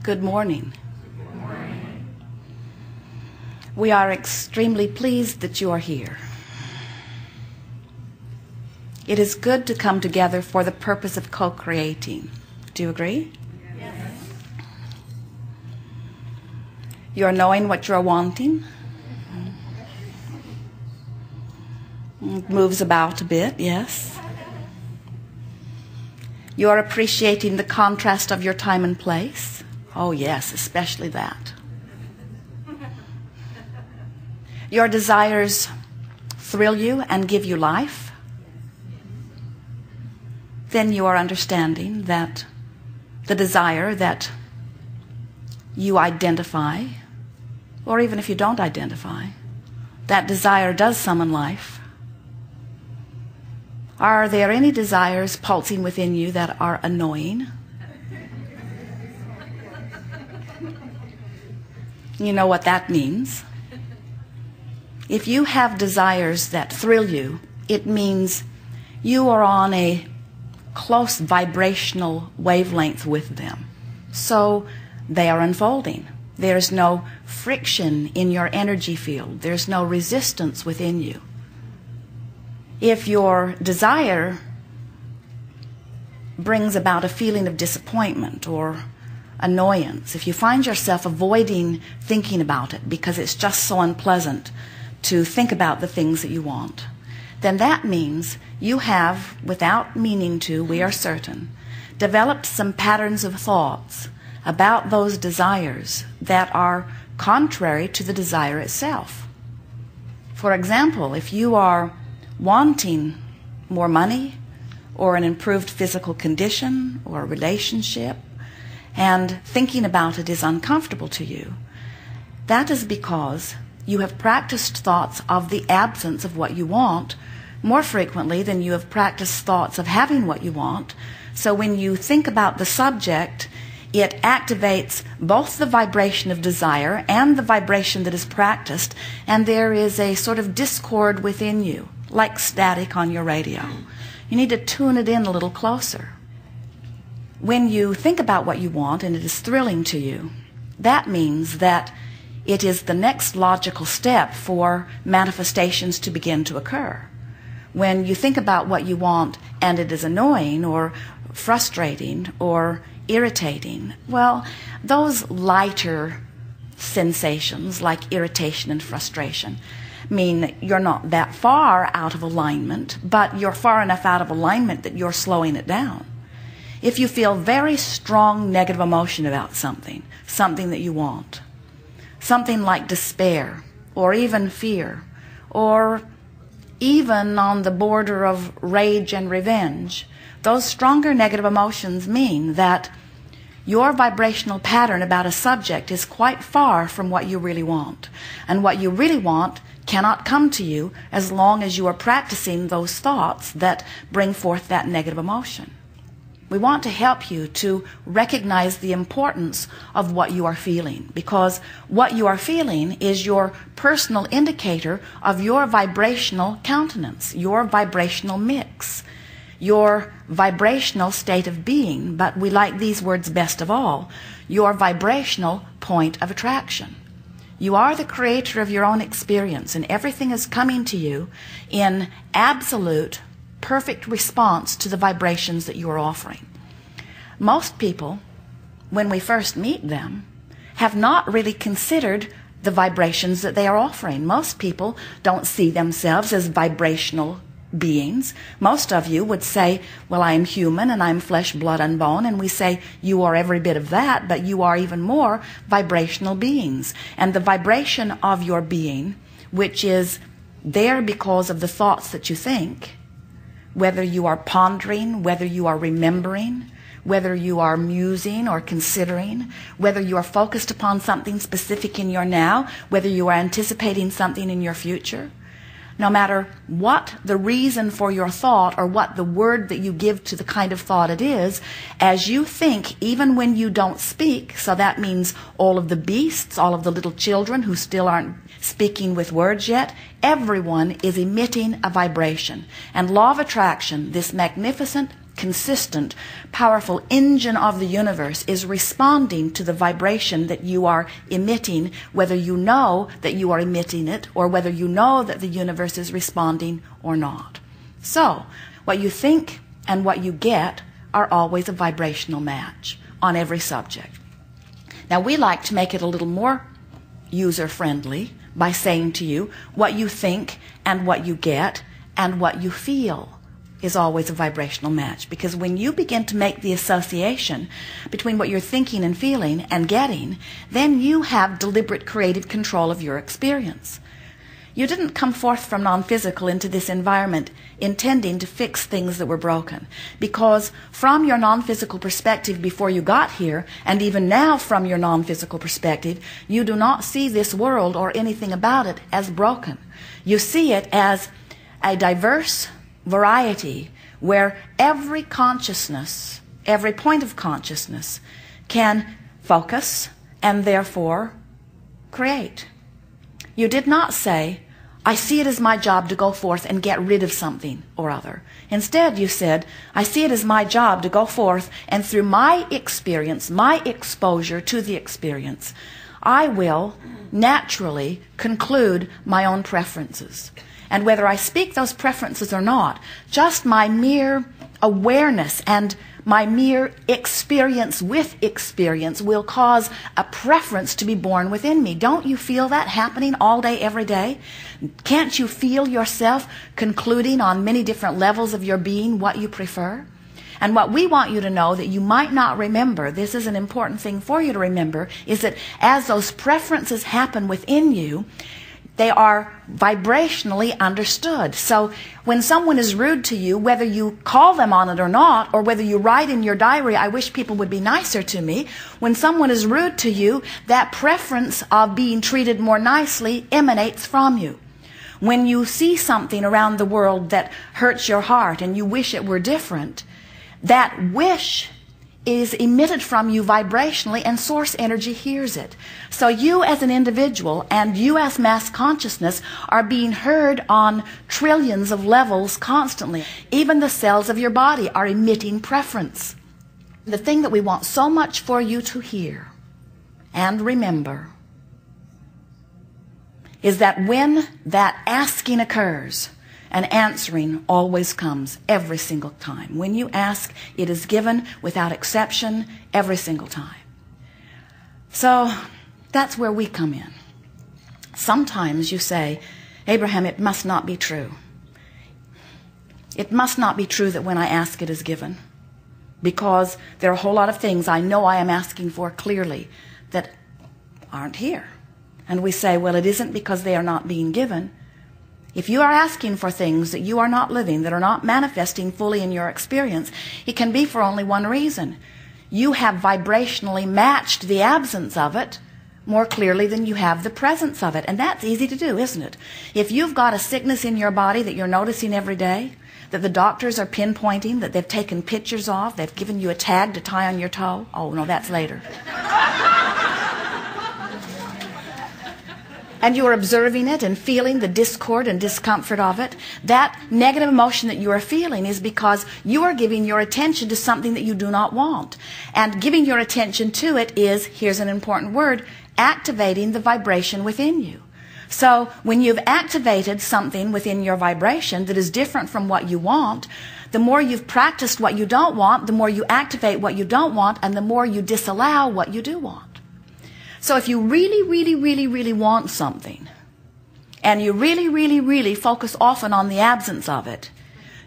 Good morning. We are extremely pleased that you are here. It is good to come together for the purpose of co-creating. Do you agree? Yes. You are knowing what you are wanting. It moves about a bit, yes. You are appreciating the contrast of your time and place. Oh yes, especially that. Your desires thrill you and give you life. Then you are understanding that the desire that you identify, or even if you don't identify, that desire does summon life. Are there any desires pulsing within you that are annoying? You know what that means. If you have desires that thrill you, it means you are on a close vibrational wavelength with them. So they are unfolding. There's no friction in your energy field. There's no resistance within you. If your desire brings about a feeling of disappointment or annoyance, if you find yourself avoiding thinking about it because it's just so unpleasant to think about the things that you want, then that means you have, without meaning to, we are certain, developed some patterns of thoughts about those desires that are contrary to the desire itself. For example, if you are wanting more money or an improved physical condition or a relationship and thinking about it is uncomfortable to you, that is because you have practiced thoughts of the absence of what you want more frequently than you have practiced thoughts of having what you want. So when you think about the subject, it activates both the vibration of desire and the vibration that is practiced, and there is a sort of discord within you, like static on your radio. You need to tune it in a little closer. When you think about what you want and it is thrilling to you, that means that it is the next logical step for manifestations to begin to occur. When you think about what you want and it is annoying or frustrating or irritating, well, those lighter sensations like irritation and frustration mean you're not that far out of alignment, but you're far enough out of alignment that you're slowing it down. If you feel very strong negative emotion about something that you want, something like despair or even fear, or even on the border of rage and revenge, those stronger negative emotions mean that your vibrational pattern about a subject is quite far from what you really want. And what you really want cannot come to you as long as you are practicing those thoughts that bring forth that negative emotion. We want to help you to recognize the importance of what you are feeling, because what you are feeling is your personal indicator of your vibrational countenance, your vibrational mix, your vibrational state of being, but we like these words best of all, your vibrational point of attraction. You are the creator of your own experience, and everything is coming to you in absolute, perfect response to the vibrations that you are offering. Most people, when we first meet them, have not really considered the vibrations that they are offering. Most people don't see themselves as vibrational beings. Most of you would say, well, I am human and I'm flesh, blood, and bone. And we say, you are every bit of that, but you are even more vibrational beings. And the vibration of your being, which is there because of the thoughts that you think, whether you are pondering, whether you are remembering, whether you are musing or considering, whether you are focused upon something specific in your now, whether you are anticipating something in your future, no matter what the reason for your thought or what the word that you give to the kind of thought it is, as you think, even when you don't speak, so that means all of the beasts, all of the little children who still aren't speaking with words yet, everyone is emitting a vibration. And law of attraction, this magnificent consistent, powerful engine of the universe is responding to the vibration that you are emitting, whether you know that you are emitting it or whether you know that the universe is responding or not. So, what you think and what you get are always a vibrational match on every subject. Now, we like to make it a little more user-friendly by saying to you, what you think and what you get and what you feel is always a vibrational match. Because when you begin to make the association between what you're thinking and feeling and getting, then you have deliberate creative control of your experience. You didn't come forth from non-physical into this environment intending to fix things that were broken. Because from your non-physical perspective before you got here, and even now from your non-physical perspective, you do not see this world or anything about it as broken. You see it as a diverse variety where every consciousness, every point of consciousness can focus and therefore create. You did not say, I see it as my job to go forth and get rid of something or other. Instead, you said, I see it as my job to go forth and through my experience, my exposure to the experience, I will naturally conclude my own preferences. And whether I speak those preferences or not, just my mere awareness and my mere experience with experience will cause a preference to be born within me. Don't you feel that happening all day, every day? Can't you feel yourself concluding on many different levels of your being what you prefer? And what we want you to know that you might not remember, this is an important thing for you to remember, is that as those preferences happen within you, they are vibrationally understood. So when someone is rude to you, whether you call them on it or not, or whether you write in your diary, I wish people would be nicer to me, when someone is rude to you, that preference of being treated more nicely emanates from you. When you see something around the world that hurts your heart and you wish it were different, that wish is emitted from you vibrationally and source energy hears it. So you as an individual and you as mass consciousness are being heard on trillions of levels constantly. Even the cells of your body are emitting preference. The thing that we want so much for you to hear and remember is that when that asking occurs, and answering always comes every single time. When you ask, it is given without exception every single time. So that's where we come in. Sometimes you say, Abraham, it must not be true. It must not be true that when I ask it is given. Because there are a whole lot of things I know I am asking for clearly that aren't here. And we say, well, it isn't because they are not being given. If you are asking for things that you are not living, that are not manifesting fully in your experience, it can be for only one reason. You have vibrationally matched the absence of it more clearly than you have the presence of it. And that's easy to do, isn't it? If you've got a sickness in your body that you're noticing every day, that the doctors are pinpointing, that they've taken pictures of, they've given you a tag to tie on your toe. Oh, no, that's later. And you are observing it and feeling the discord and discomfort of it, that negative emotion that you are feeling is because you are giving your attention to something that you do not want. And giving your attention to it is, here's an important word, activating the vibration within you. So when you've activated something within your vibration that is different from what you want, the more you've practiced what you don't want, the more you activate what you don't want, and the more you disallow what you do want. So if you really want something, and you really focus often on the absence of it,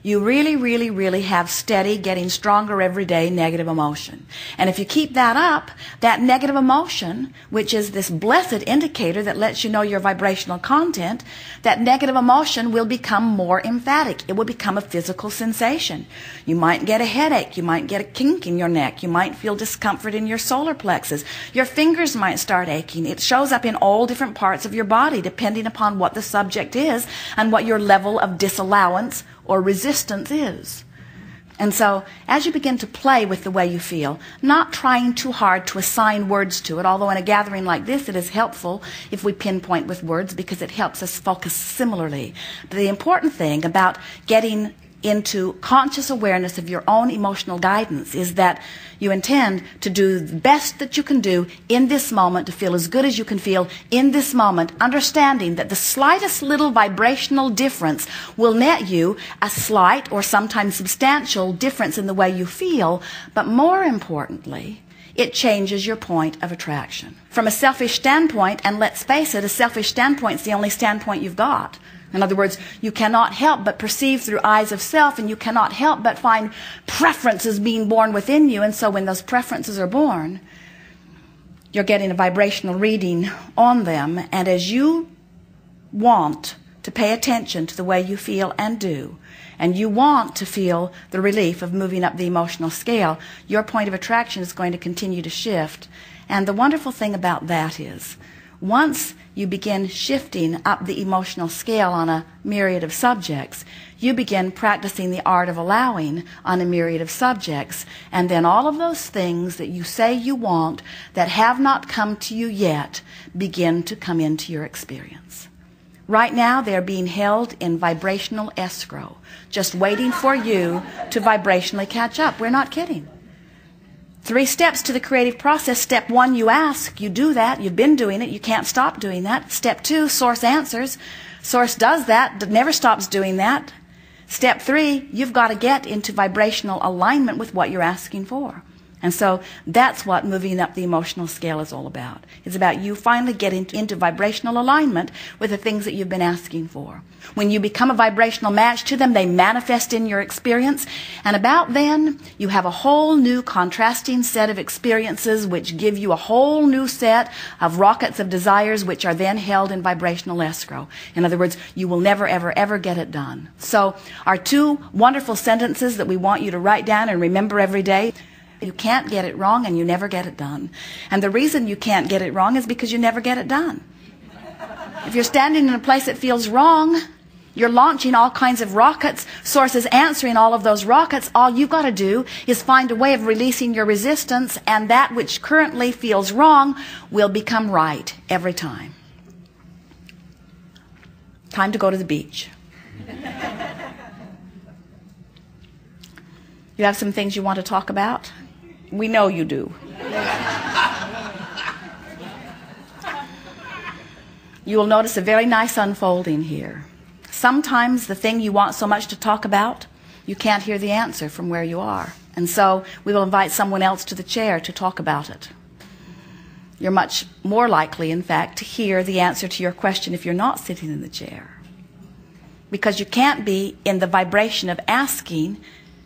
you really have steady, getting stronger every day negative emotion. And if you keep that up, that negative emotion, which is this blessed indicator that lets you know your vibrational content, that negative emotion will become more emphatic. It will become a physical sensation. You might get a headache. You might get a kink in your neck. You might feel discomfort in your solar plexus. Your fingers might start aching. It shows up in all different parts of your body depending upon what the subject is and what your level of disallowance or resistance is. And so, as you begin to play with the way you feel, not trying too hard to assign words to it, although in a gathering like this it is helpful if we pinpoint with words because it helps us focus similarly. But the important thing about getting into conscious awareness of your own emotional guidance is that you intend to do the best that you can do in this moment, to feel as good as you can feel in this moment, understanding that the slightest little vibrational difference will net you a slight or sometimes substantial difference in the way you feel, but more importantly, it changes your point of attraction. From a selfish standpoint, and let's face it, a selfish standpoint is the only standpoint you've got. In other words, you cannot help but perceive through eyes of self, and you cannot help but find preferences being born within you. And so when those preferences are born, you're getting a vibrational reading on them. And as you want to pay attention to the way you feel and do, and you want to feel the relief of moving up the emotional scale, your point of attraction is going to continue to shift. And the wonderful thing about that is, once you begin shifting up the emotional scale on a myriad of subjects, you begin practicing the art of allowing on a myriad of subjects. And then all of those things that you say you want that have not come to you yet begin to come into your experience. Right now, they're being held in vibrational escrow, just waiting for you to vibrationally catch up. We're not kidding. 3 steps to the creative process. Step 1, you ask. You do that. You've been doing it. You can't stop doing that. Step 2, Source answers. Source does that. Never stops doing that. Step 3, you've got to get into vibrational alignment with what you're asking for. And so that's what moving up the emotional scale is all about. It's about you finally getting into vibrational alignment with the things that you've been asking for. When you become a vibrational match to them, they manifest in your experience. And about then, you have a whole new contrasting set of experiences which give you a whole new set of rockets of desires which are then held in vibrational escrow. In other words, you will never, ever, ever get it done. So our 2 wonderful sentences that we want you to write down and remember every day: you can't get it wrong, and you never get it done. And the reason you can't get it wrong is because you never get it done. If you're standing in a place that feels wrong, you're launching all kinds of rockets. Source is answering all of those rockets. All you've got to do is find a way of releasing your resistance, and that which currently feels wrong will become right every time. Time to go to the beach. You have some things you want to talk about? We know you do. You will notice a very nice unfolding here. Sometimes the thing you want so much to talk about, you can't hear the answer from where you are. And so we will invite someone else to the chair to talk about it. You're much more likely, in fact, to hear the answer to your question if you're not sitting in the chair. Because you can't be in the vibration of asking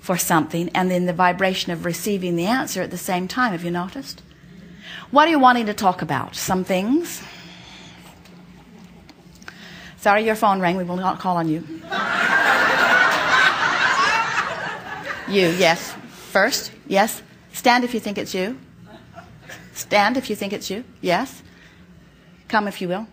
for something and in the vibration of receiving the answer at the same time. Have you noticed? What are you wanting to talk about? Some things. Sorry, your phone rang. We will not call on you. You, yes. First, yes. Stand if you think it's you. Stand if you think it's you. Yes. Come if you will.